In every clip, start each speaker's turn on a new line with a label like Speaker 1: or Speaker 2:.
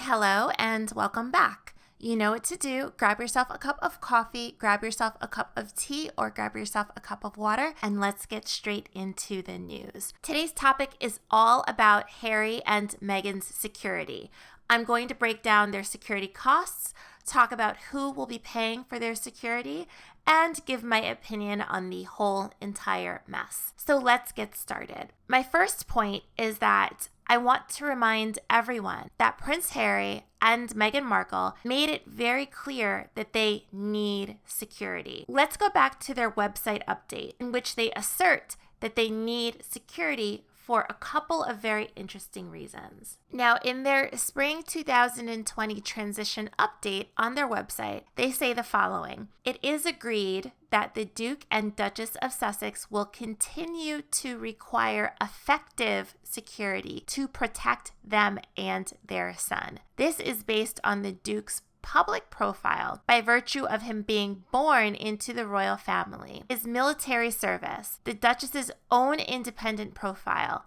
Speaker 1: hello, and welcome back. You know what to do. Grab yourself a cup of coffee, grab yourself a cup of tea, or grab yourself a cup of water, and let's get straight into the news. Today's topic is all about Harry and Meghan's security. I'm going to break down their security costs, talk about who will be paying for their security, and give my opinion on the whole entire mess. So let's get started. My first point is that I want to remind everyone that Prince Harry and Meghan Markle made it very clear that they need security. Let's go back to their website update, in which they assert that they need security for a couple of very interesting reasons. Now, in their spring 2020 transition update on their website, they say the following: "It is agreed that the Duke and Duchess of Sussex will continue to require effective security to protect them and their son. This is based on the Duke's public profile by virtue of him being born into the royal family, his military service, the Duchess's own independent profile,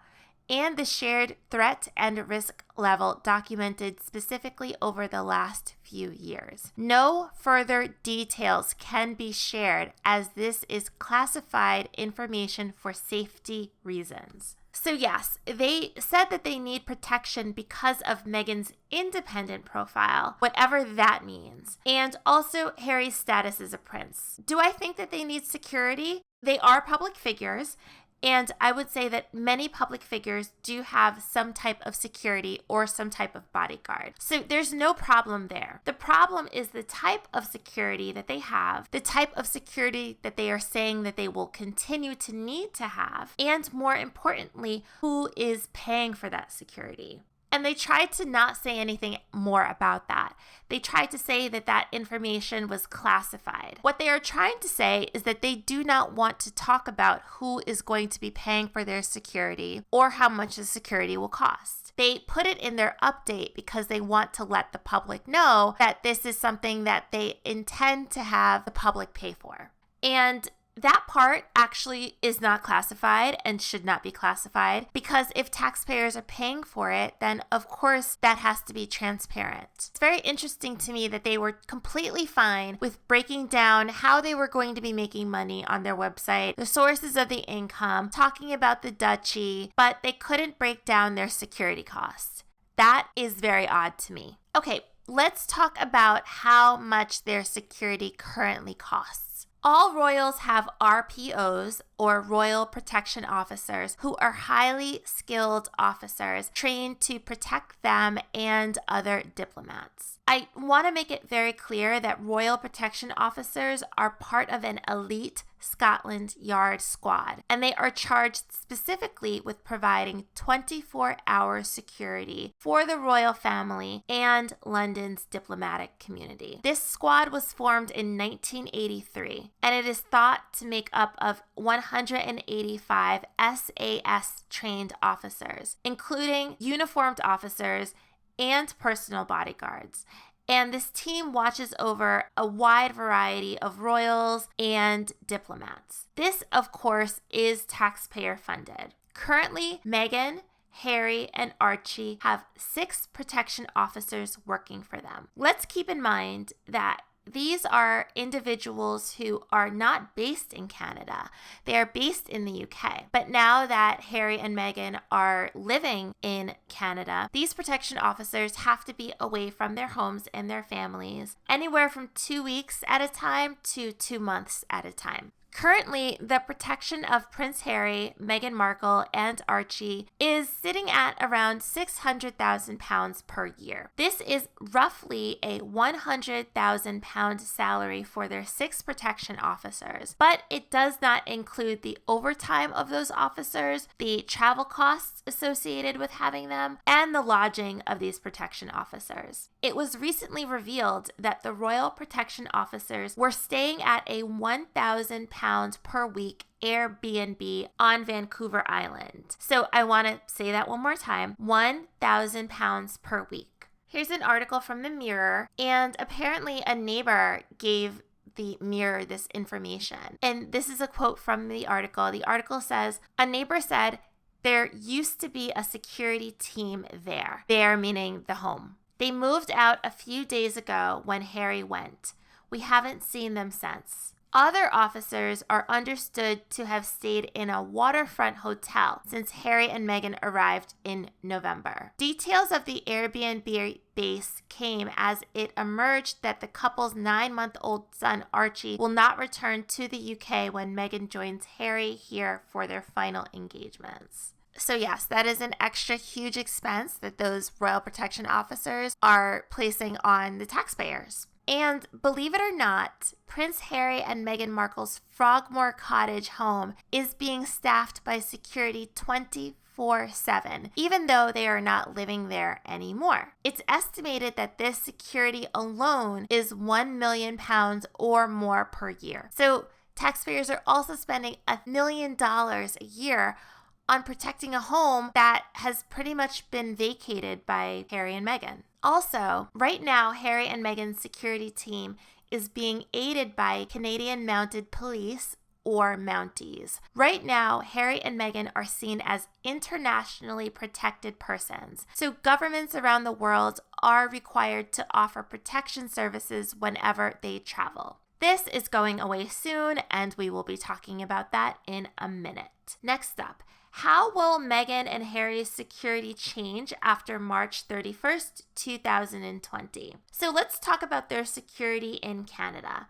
Speaker 1: and the shared threat and risk level documented specifically over the last few years. No further details can be shared as this is classified information for safety reasons." So yes, they said that they need protection because of Meghan's independent profile, whatever that means, and also Harry's status as a prince. Do I think that they need security? They are public figures, and I would say that many public figures do have some type of security or some type of bodyguard. So there's no problem there. The problem is the type of security that they have, the type of security that they are saying that they will continue to need to have, and more importantly, who is paying for that security. And they tried to not say anything more about that. They tried to say that that information was classified. What they are trying to say is that they do not want to talk about who is going to be paying for their security or how much the security will cost. They put it in their update because they want to let the public know that this is something that they intend to have the public pay for. And that part actually is not classified and should not be classified, because if taxpayers are paying for it, then of course that has to be transparent. It's very interesting to me that they were completely fine with breaking down how they were going to be making money on their website, the sources of the income, talking about the duchy, but they couldn't break down their security costs. That is very odd to me. Okay, let's talk about how much their security currently costs. All royals have RPOs, or Royal Protection Officers, who are highly skilled officers trained to protect them and other diplomats. I want to make it very clear that Royal Protection Officers are part of an elite Scotland Yard squad, and they are charged specifically with providing 24-hour security for the royal family and London's diplomatic community. This squad was formed in 1983, and it is thought to make up of 185 SAS trained officers, including uniformed officers and personal bodyguards. And this team watches over a wide variety of royals and diplomats. This, of course, is taxpayer funded. Currently, Meghan, Harry, and Archie have 6 protection officers working for them. Let's keep in mind that these are individuals who are not based in Canada. They are based in the UK. But now that Harry and Meghan are living in Canada, these protection officers have to be away from their homes and their families anywhere from 2 weeks at a time to 2 months at a time. Currently, the protection of Prince Harry, Meghan Markle, and Archie is sitting at around £600,000 per year. This is roughly a £100,000 salary for their 6 protection officers, but it does not include the overtime of those officers, the travel costs associated with having them, and the lodging of these protection officers. It was recently revealed that the Royal Protection Officers were staying at a £1,000 per week Airbnb on Vancouver Island. So I want to say that one more time, £1,000 per week. Here's an article from the Mirror, and apparently a neighbor gave the Mirror this information. And this is a quote from the article. The article says, "A neighbor said, there used to be a security team there." There meaning the home. They moved out a few days ago when Harry went. We haven't seen them since. Other officers are understood to have stayed in a waterfront hotel since Harry and Meghan arrived in November. Details of the Airbnb base came as it emerged that the couple's 9-month-old son Archie will not return to the UK when Meghan joins Harry here for their final engagements. So yes, that is an extra huge expense that those royal protection officers are placing on the taxpayers. And believe it or not, Prince Harry and Meghan Markle's Frogmore Cottage home is being staffed by security 24/7, even though they are not living there anymore. It's estimated that this security alone is £1 million or more per year. So taxpayers are also spending $1 million a year on protecting a home that has pretty much been vacated by Harry and Meghan. Also, right now, Harry and Meghan's security team is being aided by Canadian Mounted Police, or Mounties. Right now, Harry and Meghan are seen as internationally protected persons. So governments around the world are required to offer protection services whenever they travel. This is going away soon, and we will be talking about that in a minute. Next up, how will Meghan and Harry's security change after March 31st, 2020? So let's talk about their security in Canada.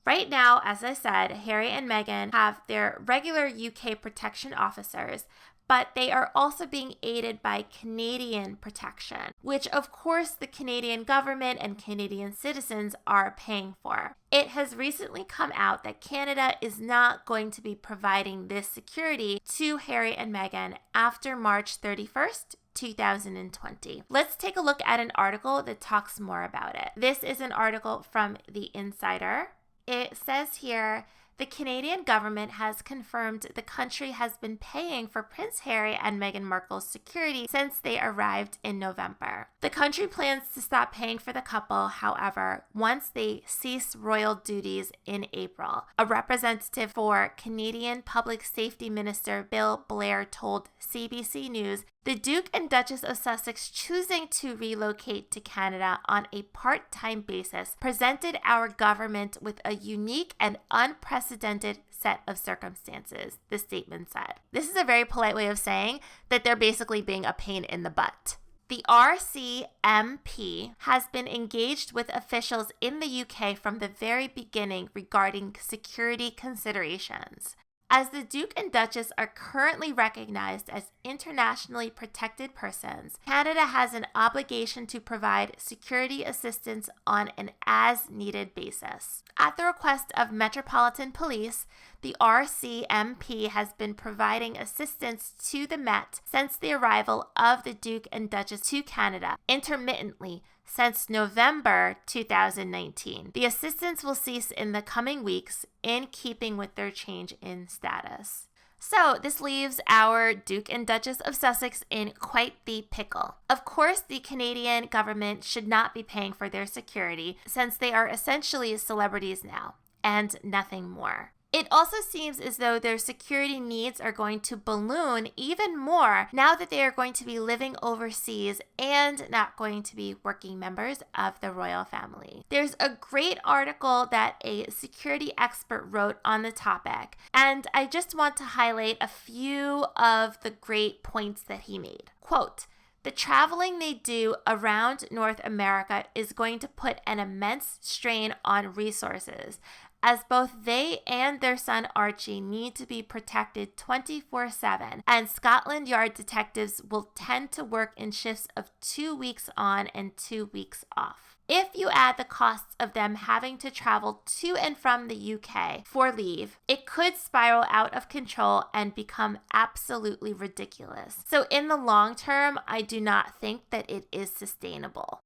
Speaker 1: Right now, as I said, Harry and Meghan have their regular UK protection officers, but they are also being aided by Canadian protection, which of course the Canadian government and Canadian citizens are paying for. It has recently come out that Canada is not going to be providing this security to Harry and Meghan after March 31st, 2020. Let's take a look at an article that talks more about it. This is an article from The Insider. It says here, the Canadian government has confirmed the country has been paying for Prince Harry and Meghan Markle's security since they arrived in November. The country plans to stop paying for the couple, however, once they cease royal duties in April. A representative for Canadian Public Safety Minister Bill Blair told CBC News the Duke and Duchess of Sussex choosing to relocate to Canada on a part-time basis presented our government with a unique and unprecedented set of circumstances, the statement said. This is a very polite way of saying that they're basically being a pain in the butt. The RCMP has been engaged with officials in the UK from the very beginning regarding security considerations. As the Duke and Duchess are currently recognized as internationally protected persons, Canada has an obligation to provide security assistance on an as-needed basis. At the request of Metropolitan Police, the RCMP has been providing assistance to the Met since the arrival of the Duke and Duchess to Canada, intermittently, since November 2019. The assistance will cease in the coming weeks in keeping with their change in status. So this leaves our Duke and Duchess of Sussex in quite the pickle. Of course, the Canadian government should not be paying for their security since they are essentially celebrities now and nothing more. It also seems as though their security needs are going to balloon even more now that they are going to be living overseas and not going to be working members of the royal family. There's a great article that a security expert wrote on the topic, and I just want to highlight a few of the great points that he made. Quote, the traveling they do around North America is going to put an immense strain on resources, as both they and their son Archie need to be protected 24/7, and Scotland Yard detectives will tend to work in shifts of 2 weeks on and 2 weeks off. If you add the costs of them having to travel to and from the UK for leave, it could spiral out of control and become absolutely ridiculous. So in the long term, I do not think that it is sustainable.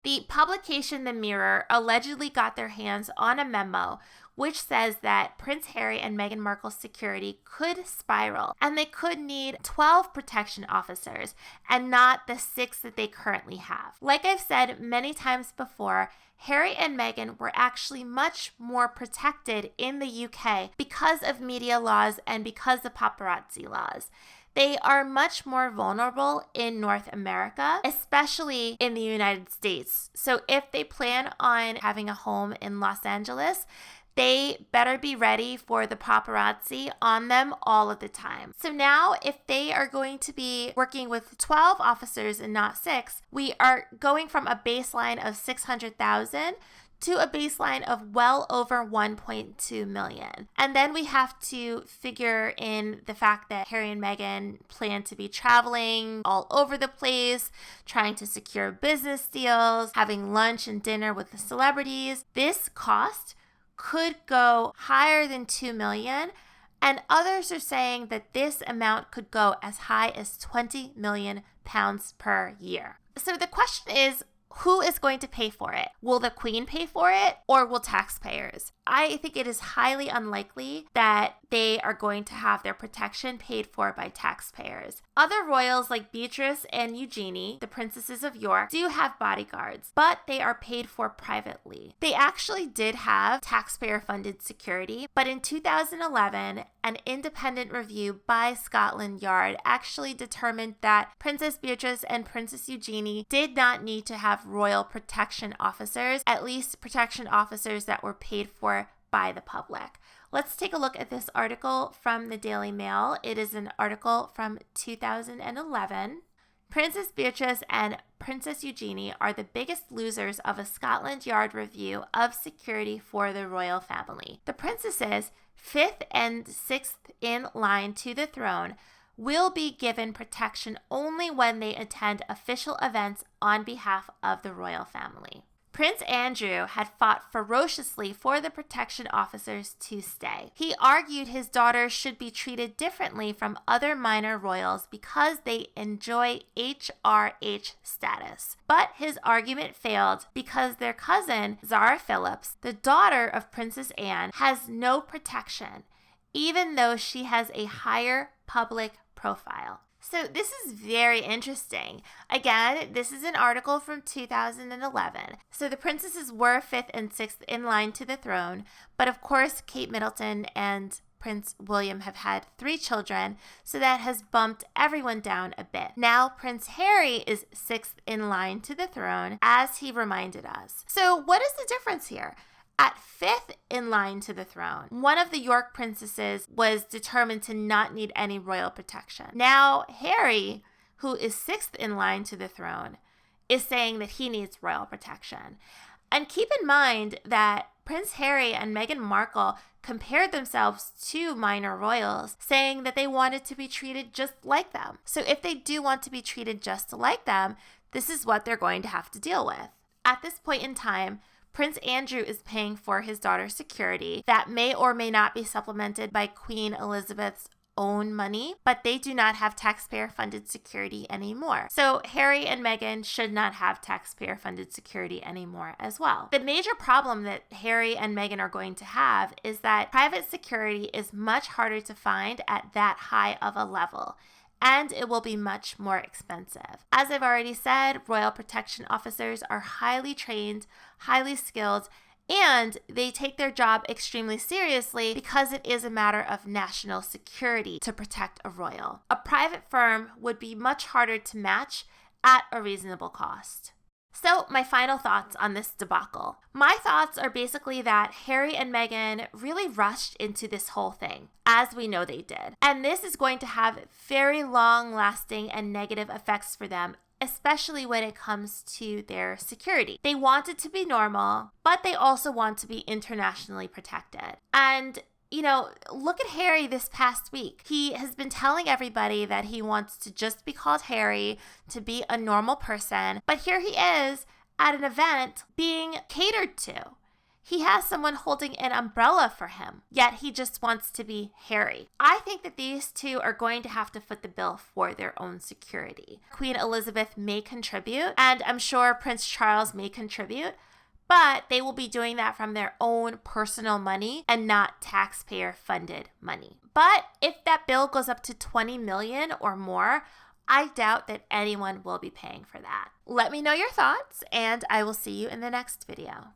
Speaker 1: The publication The Mirror allegedly got their hands on a memo which says that Prince Harry and Meghan Markle's security could spiral and they could need 12 protection officers and not the 6 that they currently have. Like I've said many times before, Harry and Meghan were actually much more protected in the UK because of media laws and because of paparazzi laws. they are much more vulnerable in North America, especially in the United States. So if they plan on having a home in Los Angeles, they better be ready for the paparazzi on them all of the time. So now, if they are going to be working with 12 officers and not 6, we are going from a baseline of 600,000 to a baseline of well over 1.2 million. And then we have to figure in the fact that Harry and Meghan plan to be traveling all over the place, trying to secure business deals, having lunch and dinner with the celebrities. This cost could go higher than 2 million, and others are saying that this amount could go as high as 20 million pounds per year. So the question is, who is going to pay for it? Will the Queen pay for it, or will taxpayers? I think it is highly unlikely that they are going to have their protection paid for by taxpayers. Other royals like Beatrice and Eugenie, the princesses of York, do have bodyguards, but they are paid for privately. They actually did have taxpayer-funded security, but in 2011, an independent review by Scotland Yard actually determined that Princess Beatrice and Princess Eugenie did not need to have royal protection officers, at least protection officers that were paid for by the public. Let's take a look at this article from the Daily Mail. It is an article from 2011. Princess Beatrice and Princess Eugenie are the biggest losers of a Scotland Yard review of security for the royal family. The princesses, 5th and 6th in line to the throne, will be given protection only when they attend official events on behalf of the royal family. Prince Andrew had fought ferociously for the protection officers to stay. He argued his daughters should be treated differently from other minor royals because they enjoy HRH status. But his argument failed because their cousin, Zara Phillips, the daughter of Princess Anne, has no protection, even though she has a higher public profile. So this is very interesting. Again, this is an article from 2011. So the princesses were 5th and 6th in line to the throne, but of course Kate Middleton and Prince William have had 3 children, so that has bumped everyone down a bit. Now Prince Harry is 6th in line to the throne, as he reminded us. So what is the difference here? At 5th in line to the throne, one of the York princesses was determined to not need any royal protection. Now, Harry, who is 6th in line to the throne, is saying that he needs royal protection. And keep in mind that Prince Harry and Meghan Markle compared themselves to minor royals, saying that they wanted to be treated just like them. So if they do want to be treated just like them, this is what they're going to have to deal with. At this point in time, Prince Andrew is paying for his daughter's security that may or may not be supplemented by Queen Elizabeth's own money, but they do not have taxpayer-funded security anymore. So Harry and Meghan should not have taxpayer-funded security anymore as well. The major problem that Harry and Meghan are going to have is that private security is much harder to find at that high of a level, and it will be much more expensive. As I've already said, royal protection officers are highly trained, highly skilled, and they take their job extremely seriously because it is a matter of national security to protect a royal. A private firm would be much harder to match at a reasonable cost. So my final thoughts on this debacle. My thoughts are basically that Harry and Meghan really rushed into this whole thing, as we know they did. And this is going to have very long-lasting and negative effects for them, especially when it comes to their security. They want it to be normal, but they also want to be internationally protected. And you know, look at Harry this past week. He has been telling everybody that he wants to just be called Harry, to be a normal person. But here he is at an event being catered to. He has someone holding an umbrella for him, yet he just wants to be Harry. I think that these two are going to have to foot the bill for their own security. Queen Elizabeth may contribute, and I'm sure Prince Charles may contribute, but they will be doing that from their own personal money and not taxpayer-funded money. But if that bill goes up to 20 million or more, I doubt that anyone will be paying for that. Let me know your thoughts, and I will see you in the next video.